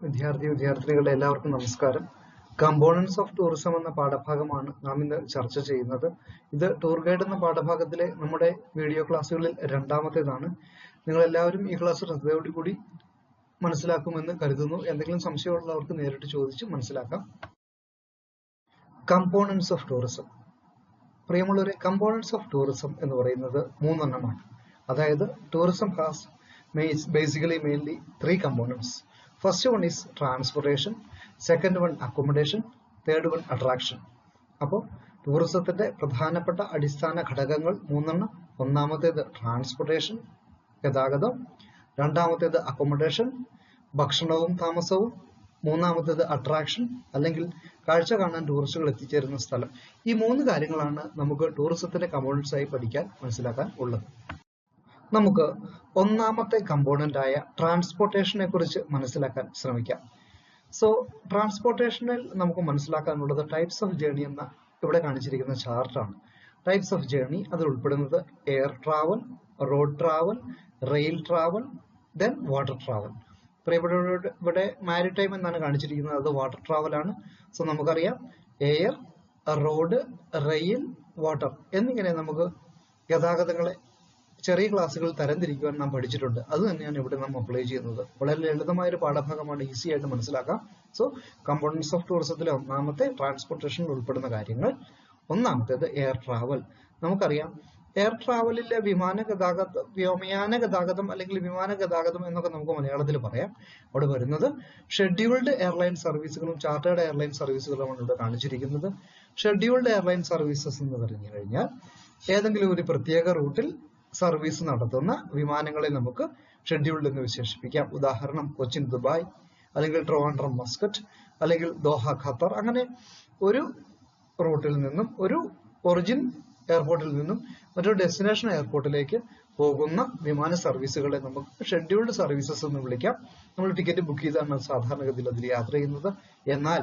വിദ്യാർത്ഥികളുടെ എല്ലാവർക്കും നമസ്കാരം. കമ്പോണൻസ് ഓഫ് ടൂറിസം എന്ന പാഠഭാഗമാണ് നാം ഇന്ന് ചർച്ച ചെയ്യുന്നത്. ഇത് ടൂർ ഗൈഡ് എന്ന പാഠഭാഗത്തിലെ നമ്മുടെ വീഡിയോ ക്ലാസ്സുകളിൽ രണ്ടാമത്തേതാണ്. നിങ്ങൾ എല്ലാവരും ഈ ക്ലാസ് ശ്രദ്ധയോടുകൂടി മനസ്സിലാക്കുമെന്ന് കരുതുന്നു. എന്തെങ്കിലും സംശയമുള്ളവർക്ക് നേരിട്ട് ചോദിച്ച് മനസ്സിലാക്കാം. Components of tourism. പ്രിയമുള്ളവരെ, കമ്പോണൻസ് ഓഫ് ടൂറിസം എന്ന് പറയുന്നത് മൂന്നെണ്ണമാണ്. അതായത് tourism has mainly three components. First one is transportation, second one accommodation, third one attraction. അപ്പോൾ ടൂറിസത്തിന്റെ പ്രധാനപ്പെട്ട അടിസ്ഥാന ഘടകങ്ങൾ മൂന്നെണ്ണം. ഒന്നാമത്തേത് ട്രാൻസ്പോർട്ടേഷൻ, ഗതാഗതം. രണ്ടാമത്തേത് അക്കോമഡേഷൻ, ഭക്ഷണവും താമസവും. മൂന്നാമത്തേത് അട്രാക്ഷൻ, അല്ലെങ്കിൽ കാഴ്ച കാണാൻ ടൂറിസ്റ്റുകൾ എത്തിച്ചേരുന്ന സ്ഥലം. ഈ മൂന്ന് കാര്യങ്ങളാണ് നമുക്ക് ടൂറിസത്തിന്റെ കമ്പോണൻസ് ആയി പഠിക്കാൻ മനസ്സിലാക്കാൻ ഉള്ളത്. നമുക്ക് ഒന്നാമത്തെ കമ്പോണന്റ് ആയ ട്രാൻസ്പോർട്ടേഷനെ കുറിച്ച് മനസ്സിലാക്കാൻ ശ്രമിക്കാം. സോ ട്രാൻസ്പോർട്ടേഷനിൽ നമുക്ക് മനസ്സിലാക്കാനുള്ളത് ടൈപ്സ് ഓഫ് ജേർണി എന്ന ഇവിടെ കാണിച്ചിരിക്കുന്ന ചാർട്ടാണ്. ടൈപ്സ് ഓഫ് ജേർണി അതിൽ ഉൾപ്പെടുന്നത് air travel, road travel, rail travel, then water travel. ഇവിടെ മാരിടൈം എന്നാണ് കാണിച്ചിരിക്കുന്നത്, അത് വാട്ടർ ട്രാവൽ ആണ്. സോ നമുക്കറിയാം എയർ, റോഡ്, റെയിൽ, വാട്ടർ എന്നിങ്ങനെ നമുക്ക് ഗതാഗതങ്ങളെ ചെറിയ ക്ലാസ്സുകളിൽ തരംതിരിക്കുവാൻ നാം പഠിച്ചിട്ടുണ്ട്. അത് തന്നെയാണ് ഇവിടെ നാം അപ്ലൈ ചെയ്യുന്നത്. വളരെ ലളിതമായ ഒരു പാഠഭാഗമാണ്, ഈസി ആയിട്ട് മനസ്സിലാക്കാം. സോ കമ്പോണൻസ് ഓഫ് ടൂറിസത്തിലെ ഒന്നാമത്തെ ട്രാൻസ്പോർട്ടേഷനിൽ ഉൾപ്പെടുന്ന കാര്യങ്ങൾ. ഒന്നാമത്തേത് എയർ ട്രാവൽ. നമുക്കറിയാം എയർ ട്രാവലിലെ വ്യോമയാന ഗതാഗതം അല്ലെങ്കിൽ വിമാന ഗതാഗതം എന്നൊക്കെ നമുക്ക് മലയാളത്തിൽ പറയാം. അവിടെ വരുന്നത് ഷെഡ്യൂൾഡ് എയർലൈൻ സർവീസുകളും ചാർട്ടേഡ് എയർലൈൻ സർവീസുകളുമാണ് ഇവിടെ കാണിച്ചിരിക്കുന്നത്. ഷെഡ്യൂൾഡ് എയർലൈൻ സർവീസസ് എന്ന് പറഞ്ഞു കഴിഞ്ഞാൽ ഏതെങ്കിലും ഒരു പ്രത്യേക റൂട്ടിൽ സർവീസ് നടത്തുന്ന വിമാനങ്ങളെ നമുക്ക് ഷെഡ്യൂൾഡ് എന്ന് വിശേഷിപ്പിക്കാം. ഉദാഹരണം കൊച്ചിൻ ദുബായ്, അല്ലെങ്കിൽ ട്രിവാൻഡ്രം മസ്കറ്റ്, അല്ലെങ്കിൽ ദോഹ ഖത്തർ. അങ്ങനെ ഒരു റൂട്ടിൽ നിന്നും, ഒരു ഒറിജിൻ എയർപോർട്ടിൽ നിന്നും മറ്റൊരു ഡെസ്റ്റിനേഷൻ എയർപോർട്ടിലേക്ക് പോകുന്ന വിമാന സർവീസുകളെ നമുക്ക് ഷെഡ്യൂൾഡ് സർവീസസ് എന്ന് വിളിക്കാം. നമ്മൾ ടിക്കറ്റ് ബുക്ക് ചെയ്താണ് സാധാരണഗതിയിൽ അതിൽ യാത്ര ചെയ്യുന്നത്. എന്നാൽ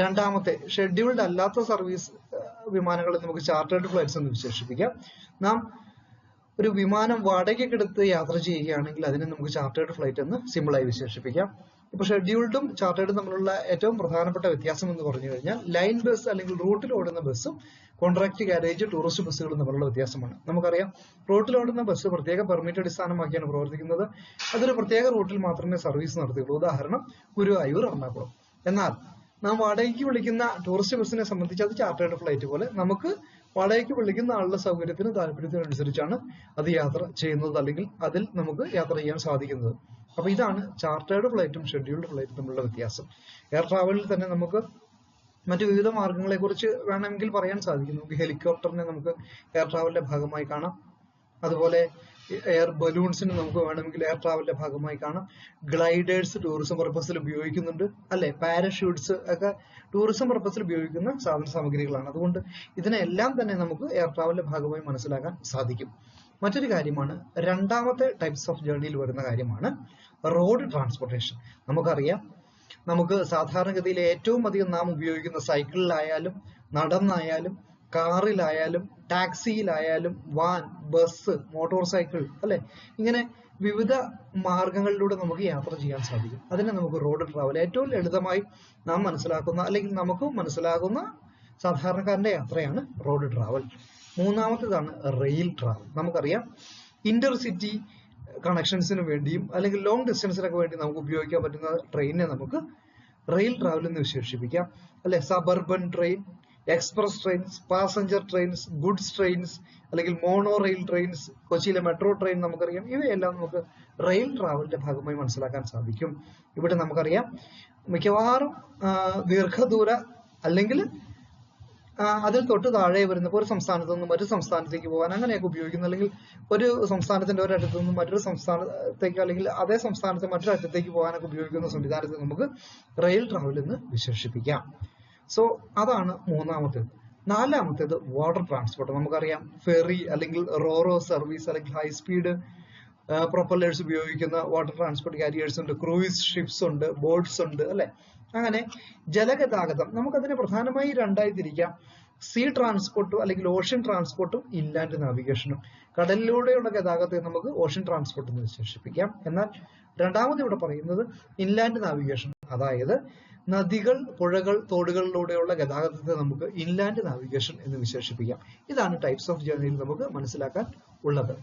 രണ്ടാമത്തെ ഷെഡ്യൂൾഡ് അല്ലാത്ത സർവീസ് വിമാനങ്ങളെ നമുക്ക് ചാർട്ടേഡ് ഫ്ലൈറ്റ്സ് എന്ന് വിശേഷിപ്പിക്കാം. നാം ഒരു വിമാനം വാടകയ്ക്കെടുത്ത് യാത്ര ചെയ്യുകയാണെങ്കിൽ അതിനെ നമുക്ക് ചാർട്ടേഡ് ഫ്ലൈറ്റ് എന്ന് സിമ്പിളായി വിശേഷിപ്പിക്കാം. ഇപ്പൊ ഷെഡ്യൂൾഡും ചാർട്ടേഡും തമ്മിലുള്ള ഏറ്റവും പ്രധാനപ്പെട്ട വ്യത്യാസം എന്ന് പറഞ്ഞു കഴിഞ്ഞാൽ ലൈൻ ബസ് അല്ലെങ്കിൽ റൂട്ടിൽ ഓടുന്ന ബസ്സും കോൺട്രാക്ട് കാരേജ് ടൂറിസ്റ്റ് ബസ്സുകളും തമ്മിലുള്ള വ്യത്യാസമാണ്. നമുക്കറിയാം റൂട്ടിൽ ഓടുന്ന ബസ് പ്രത്യേക പെർമിറ്റ് അടിസ്ഥാനമാക്കിയാണ് പ്രവർത്തിക്കുന്നത്. അതൊരു പ്രത്യേക റൂട്ടിൽ മാത്രമേ സർവീസ് നടത്തുകയുള്ളൂ. ഉദാഹരണം ഗുരുവായൂർ, എറണാകുളം. എന്നാൽ നാം വാടകയ്ക്ക് വിളിക്കുന്ന ടൂറിസ്റ്റ് ബസ്സിനെ സംബന്ധിച്ച് അത് ചാർട്ടേഡ് ഫ്ലൈറ്റ് പോലെ നമുക്ക് വാടകയ്ക്ക് വിളിക്കുന്ന ആളുടെ സൗകര്യത്തിനും താല്പര്യത്തിനനുസരിച്ചാണ് അത് യാത്ര ചെയ്യുന്നത്, അല്ലെങ്കിൽ അതിൽ നമുക്ക് യാത്ര ചെയ്യാൻ സാധിക്കുന്നത്. അപ്പൊ ഇതാണ് ചാർട്ടേഡ് ഫ്ലൈറ്റും ഷെഡ്യൂൾഡ് ഫ്ലൈറ്റും തമ്മിലുള്ള വ്യത്യാസം. എയർ ട്രാവലിൽ തന്നെ നമുക്ക് മറ്റു വിവിധ മാർഗങ്ങളെ കുറിച്ച് വേണമെങ്കിൽ പറയാൻ സാധിക്കും. നമുക്ക് ഹെലികോപ്റ്ററിനെ നമുക്ക് എയർ ട്രാവലിന്റെ ഭാഗമായി കാണാം. അതുപോലെ എയർ ബലൂൺസിന് നമുക്ക് വേണമെങ്കിൽ എയർ ട്രാവലിന്റെ ഭാഗമായി കാണാം. ഗ്ലൈഡേഴ്സ് ടൂറിസം പർപ്പസിൽ ഉപയോഗിക്കുന്നുണ്ട്, അല്ലെ? പാരഷൂട്ട്സ് ഒക്കെ ടൂറിസം പർപ്പസിൽ ഉപയോഗിക്കുന്ന സാധന സാമഗ്രികളാണ്. അതുകൊണ്ട് ഇതിനെല്ലാം തന്നെ നമുക്ക് എയർ ട്രാവലിന്റെ ഭാഗമായി മനസ്സിലാക്കാൻ സാധിക്കും. മറ്റൊരു കാര്യമാണ് രണ്ടാമത്തെ ടൈപ്സ് ഓഫ് ജേർണിയിൽ വരുന്ന കാര്യമാണ് റോഡ് ട്രാൻസ്പോർട്ടേഷൻ. നമുക്കറിയാം നമുക്ക് സാധാരണഗതിയിൽ ഏറ്റവും അധികം നാം ഉപയോഗിക്കുന്ന സൈക്കിളിലായാലും നടന്നായാലും കാറിലായാലും ടാക്സിയിലായാലും വാൻ, ബസ്, മോട്ടോർ സൈക്കിൾ, അല്ലെ? ഇങ്ങനെ വിവിധ മാർഗങ്ങളിലൂടെ നമുക്ക് യാത്ര ചെയ്യാൻ സാധിക്കും. അതിനെ നമുക്ക് റോഡ് ട്രാവൽ. ഏറ്റവും ലളിതമായി നാം മനസ്സിലാക്കുന്ന അല്ലെങ്കിൽ നമുക്ക് മനസ്സിലാകുന്ന സാധാരണക്കാരന്റെ യാത്രയാണ് റോഡ് ട്രാവൽ. മൂന്നാമത്തേതാണ് റെയിൽ ട്രാവൽ. നമുക്കറിയാം ഇന്റർസിറ്റി കണക്ഷൻസിന് വേണ്ടിയും അല്ലെങ്കിൽ ലോങ് ഡിസ്റ്റൻസിനൊക്കെ വേണ്ടി നമുക്ക് ഉപയോഗിക്കാൻ പറ്റുന്ന ട്രെയിനിനെ നമുക്ക് റെയിൽ ട്രാവൽ എന്ന് വിശേഷിപ്പിക്കാം, അല്ലെ? Suburban train, express trains, passenger trains, goods trains, അല്ലെങ്കിൽ മോണോ റെയിൽ ട്രെയിൻസ്, കൊച്ചിയിലെ മെട്രോ ട്രെയിൻ നമുക്കറിയാം. ഇവയെല്ലാം നമുക്ക് റെയിൽ ട്രാവലിന്റെ ഭാഗമായി മനസ്സിലാക്കാൻ സാധിക്കും. ഇവിടെ നമുക്കറിയാം മിക്കവാറും ദീർഘദൂര അല്ലെങ്കിൽ അതിൽ തൊട്ട് താഴെ വരുന്ന ഒരു സംസ്ഥാനത്ത് നിന്ന് മറ്റൊരു സംസ്ഥാനത്തേക്ക് പോകാൻ അങ്ങനെയൊക്കെ ഉപയോഗിക്കുന്ന, അല്ലെങ്കിൽ ഒരു സംസ്ഥാനത്തിന്റെ ഒരറ്റത്ത് നിന്നും മറ്റൊരു സംസ്ഥാനത്തേക്ക് അല്ലെങ്കിൽ അതേ സംസ്ഥാനത്തെ മറ്റൊരു അറ്റത്തേക്ക് പോകാനൊക്കെ ഉപയോഗിക്കുന്ന സംവിധാനത്തെ നമുക്ക് റെയിൽ ട്രാവൽ എന്ന് വിശേഷിപ്പിക്കാം. സോ അതാണ് മൂന്നാമത്തേത്. നാലാമത്തേത് വാട്ടർ ട്രാൻസ്പോർട്ട്. നമുക്കറിയാം ഫെറി അല്ലെങ്കിൽ റോറോ സർവീസ് അല്ലെങ്കിൽ ഹൈ സ്പീഡ് പ്രൊപ്പല്ലേഴ്സ് ഉപയോഗിക്കുന്ന വാട്ടർ ട്രാൻസ്പോർട്ട് കാരിയേഴ്സ് ഉണ്ട്, ക്രൂയിസ് ഷിപ്സ് ഉണ്ട്, ബോട്ട്സ് ഉണ്ട്, അല്ലെ? അങ്ങനെ ജലഗതാഗതം നമുക്കതിനെ പ്രധാനമായി രണ്ടായി തിരിക്കാം. സീ ട്രാൻസ്പോർട്ടും അല്ലെങ്കിൽ ഓഷ്യൻ ട്രാൻസ്പോർട്ടും ഇൻലാൻഡ് നാവിഗേഷനും. കടലിലൂടെയുള്ള ഗതാഗതത്തെ നമുക്ക് ഓഷ്യൻ ട്രാൻസ്പോർട്ട് എന്ന് വിശേഷിപ്പിക്കാം. എന്നാൽ രണ്ടാമത് ഇവിടെ പറയുന്നത് ഇൻലാൻഡ് നാവിഗേഷൻ, അതായത് നദികൾ, പുഴകൾ, തോടുകളിലൂടെയുള്ള ഗതാഗതത്തെ നമുക്ക് ഇൻലാൻഡ് നാവിഗേഷൻ എന്ന് വിശേഷിപ്പിക്കാം. ഇതാണ് ടൈപ്സ് ഓഫ് ജേർണിയിൽ നമുക്ക് മനസ്സിലാക്കാൻ ഉള്ളത്.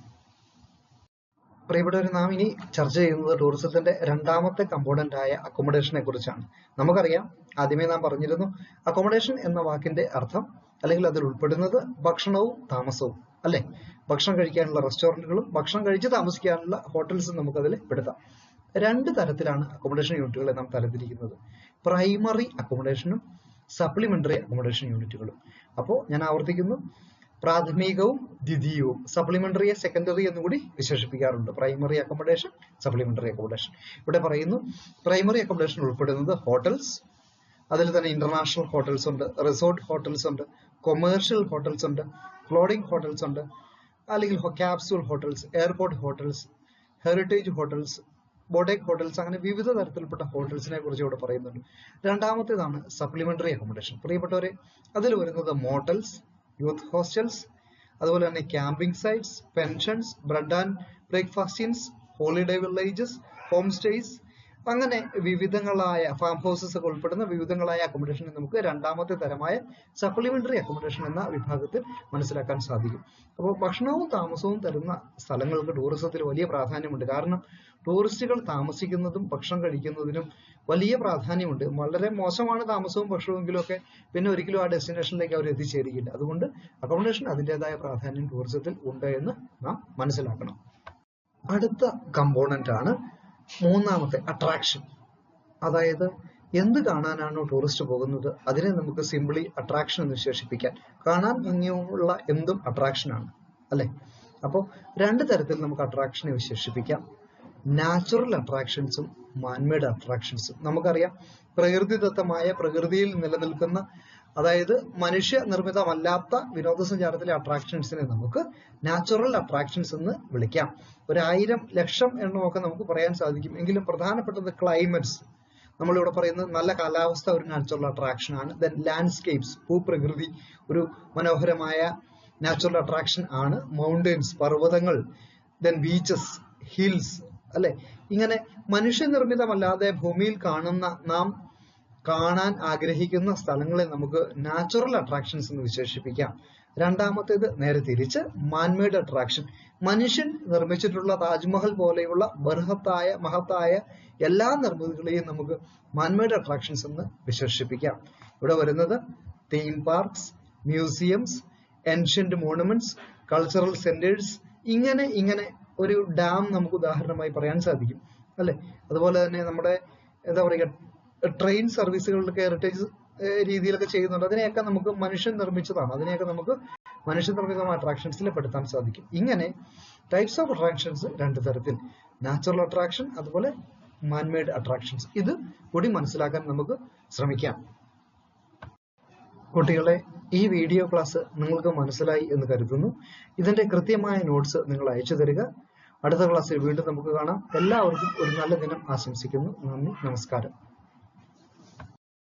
പ്രിയപ്പെട്ടവരെ, നാം ഇനി ചർച്ച ചെയ്യുന്നത് ടൂറിസത്തിന്റെ രണ്ടാമത്തെ കമ്പോണന്റ് ആയ അക്കോമഡേഷനെ കുറിച്ചാണ്. നമുക്കറിയാം, ആദ്യമേ നാം പറഞ്ഞിരുന്നു, അക്കോമഡേഷൻ എന്ന വാക്കിന്റെ അർത്ഥം അല്ലെങ്കിൽ അതിൽ ഉൾപ്പെടുന്നത് ഭക്ഷണവും താമസവും അല്ലെ. ഭക്ഷണം കഴിക്കാനുള്ള റെസ്റ്റോറന്റുകളും ഭക്ഷണം കഴിച്ച് താമസിക്കാനുള്ള ഹോട്ടൽസും നമുക്കതിൽ പെടുത്താം. രണ്ട് തരത്തിലാണ് അക്കോമഡേഷൻ യൂണിറ്റുകളെ നാം തരംതിരിക്കുന്നത്: പ്രൈമറി അക്കോമഡേഷനും സപ്ലിമെന്ററി അക്കോമഡേഷൻ യൂണിറ്റുകളും. അപ്പോൾ ഞാൻ ആവർത്തിക്കുന്നു, പ്രാഥമികവും ദ്വിതീയവും. സപ്ലിമെന്ററിയെ സെക്കൻഡറി എന്നുകൂടി വിശേഷിപ്പിക്കാറുണ്ട്. Primary accommodation, supplementary accommodation. ഇവിടെ പറയുന്നു, പ്രൈമറി അക്കോമഡേഷൻ ഉൾപ്പെടുന്നത് ഹോട്ടൽസ്, അതിൽ തന്നെ ഇന്റർനാഷണൽ ഹോട്ടൽസ് ഉണ്ട്, റിസോർട്ട് ഹോട്ടൽസ് ഉണ്ട്, കൊമേഴ്ഷ്യൽ ഹോട്ടൽസ് ഉണ്ട്, ഫ്ലോട്ടിംഗ് ഹോട്ടൽസ് ഉണ്ട്, അല്ലെങ്കിൽ capsule hotels, airport hotels, heritage hotels, boutique hotels, അങ്ങനെ വിവിധ തരത്തിൽപ്പെട്ട ഹോട്ടൽസിനെ കുറിച്ച് ഇവിടെ പറയുന്നുണ്ട്. രണ്ടാമത്തേതാണ് സപ്ലിമെന്ററി അക്കോമഡേഷൻ. പ്രിയപ്പെട്ടവരെ, അതിൽ വരുന്നത് മോട്ടൽസ്, യൂത്ത് ഹോസ്റ്റൽസ്, അതുപോലെ തന്നെ camping sites, pensions, bread and breakfast inns, holiday villages, home stays, അങ്ങനെ വിവിധങ്ങളായ ഫാം ഹൗസസ് ഒക്കെ ഉൾപ്പെടുന്ന വിവിധങ്ങളായ അക്കോമഡേഷൻ നമുക്ക് രണ്ടാമത്തെ തരമായ സപ്ലിമെന്ററി അക്കോമഡേഷൻ എന്ന വിഭാഗത്തിൽ മനസ്സിലാക്കാൻ സാധിക്കും. അപ്പോൾ ഭക്ഷണവും താമസവും തരുന്ന സ്ഥലങ്ങൾക്ക് ടൂറിസത്തിൽ വലിയ പ്രാധാന്യമുണ്ട്. കാരണം ടൂറിസ്റ്റുകൾ താമസിക്കുന്നതും ഭക്ഷണം കഴിക്കുന്നതിനും വലിയ പ്രാധാന്യമുണ്ട്. വളരെ മോശമാണ് താമസവും ഭക്ഷണമെങ്കിലും ഒക്കെ, പിന്നെ ഒരിക്കലും ആ ഡെസ്റ്റിനേഷനിലേക്ക് അവർ എത്തിച്ചേരുകയില്ല. അതുകൊണ്ട് അക്കോമഡേഷൻ അതിൻ്റെതായ പ്രാധാന്യം ടൂറിസത്തിൽ ഉണ്ട് എന്ന് നാം മനസ്സിലാക്കണം. അടുത്ത കമ്പോണന്റ് ആണ് മൂന്നാമത്തെ, അട്രാക്ഷൻ. അതായത് എന്ത് കാണാനാണോ ടൂറിസ്റ്റ് പോകുന്നത് അതിനെ നമുക്ക് സിംപിളി അട്രാക്ഷൻ എന്ന് വിശേഷിപ്പിക്കാം. കാണാൻ ഭംഗിയുള്ള എന്തും അട്രാക്ഷൻ ആണ് അല്ലെ. അപ്പോൾ രണ്ട് തരത്തിൽ നമുക്ക് അട്രാക്ഷനെ വിശേഷിപ്പിക്കാം: നാച്ചുറൽ അട്രാക്ഷൻസും മാൻമെയ്ഡ് അട്രാക്ഷൻസും. നമുക്കറിയാം, പ്രകൃതിദത്തമായ, പ്രകൃതിയിൽ നിലനിൽക്കുന്ന, അതായത് മനുഷ്യ നിർമ്മിതമല്ലാത്ത വിനോദസഞ്ചാരത്തിലെ അട്രാക്ഷൻസിനെ നമുക്ക് നാച്ചുറൽ അട്രാക്ഷൻസ് എന്ന് വിളിക്കാം. 1000 ലക്ഷം എണ്ണമൊക്കെ നമുക്ക് പറയാൻ സാധിക്കും. എങ്കിലും പ്രധാനപ്പെട്ടത് ക്ലൈമറ്റ്സ്. നമ്മളിവിടെ പറയുന്നത് നല്ല കാലാവസ്ഥ ഒരു നാച്ചുറൽ അട്രാക്ഷൻ ആണ്. ദെൻ ലാൻഡ്സ്കേപ്സ്, ഭൂപ്രകൃതി ഒരു മനോഹരമായ നാച്ചുറൽ അട്രാക്ഷൻ ആണ്. മൗണ്ടൻസ്, പർവ്വതങ്ങൾ, ദെൻ ബീച്ചസ്, ഹിൽസ് അല്ലെ. ഇങ്ങനെ മനുഷ്യനിർമ്മിതമല്ലാതെ ഭൂമിയിൽ കാണുന്ന, നാം കാണാൻ ആഗ്രഹിക്കുന്ന സ്ഥലങ്ങളെ നമുക്ക് നാച്ചുറൽ അട്രാക്ഷൻസ് എന്ന് വിശേഷിപ്പിക്കാം. രണ്ടാമത്തേത് നേരെ തിരിച്ച്, മാൻമെയ്ഡ് അട്രാക്ഷൻ. മനുഷ്യൻ നിർമ്മിച്ചിട്ടുള്ള താജ്മഹൽ പോലെയുള്ള മഹത്തായ എല്ലാ നിർമ്മിതികളെയും നമുക്ക് മാൻമെയ്ഡ് അട്രാക്ഷൻസ് എന്ന് വിശേഷിപ്പിക്കാം. ഇവിടെ വരുന്നത് theme parks, museums, ancient monuments, cultural centres, ഇങ്ങനെ ഒരു ഡാം നമുക്ക് ഉദാഹരണമായി പറയാൻ സാധിക്കും അല്ലെ. അതുപോലെ തന്നെ നമ്മുടെ എന്താ പറയുക, ട്രെയിൻ സർവീസുകളിലൊക്കെ ഹെറിറ്റേജ് രീതിയിലൊക്കെ ചെയ്യുന്നുണ്ട്. അതിനെയൊക്കെ നമുക്ക് മനുഷ്യൻ നിർമ്മിച്ചതാണ്. അതിനെയൊക്കെ നമുക്ക് മനുഷ്യനിർമ്മിതമായ അട്രാക്ഷൻസിൽ പെടുത്താൻ സാധിക്കും. ഇങ്ങനെ ടൈപ്സ് ഓഫ് അട്രാക്ഷൻസ് രണ്ട് തരത്തിൽ: നാച്ചുറൽ അട്രാക്ഷൻ, അതുപോലെ മാൻമെയ്ഡ് അട്രാക്ഷൻസ്. ഇത് കൂടി മനസ്സിലാക്കാൻ നമുക്ക് ശ്രമിക്കാം. കുട്ടികളെ, ഈ വീഡിയോ ക്ലാസ് നിങ്ങൾക്ക് മനസ്സിലായി എന്ന് കരുതുന്നു. ഇതിന്റെ കൃത്യമായ നോട്ട്സ് നിങ്ങൾ അയച്ചു തരിക. അടുത്ത ക്ലാസ്സിൽ വീണ്ടും നമുക്ക് കാണാം. എല്ലാവർക്കും ഒരു നല്ല ദിനം ആശംസിക്കുന്നു. നന്ദി, നമസ്കാരം.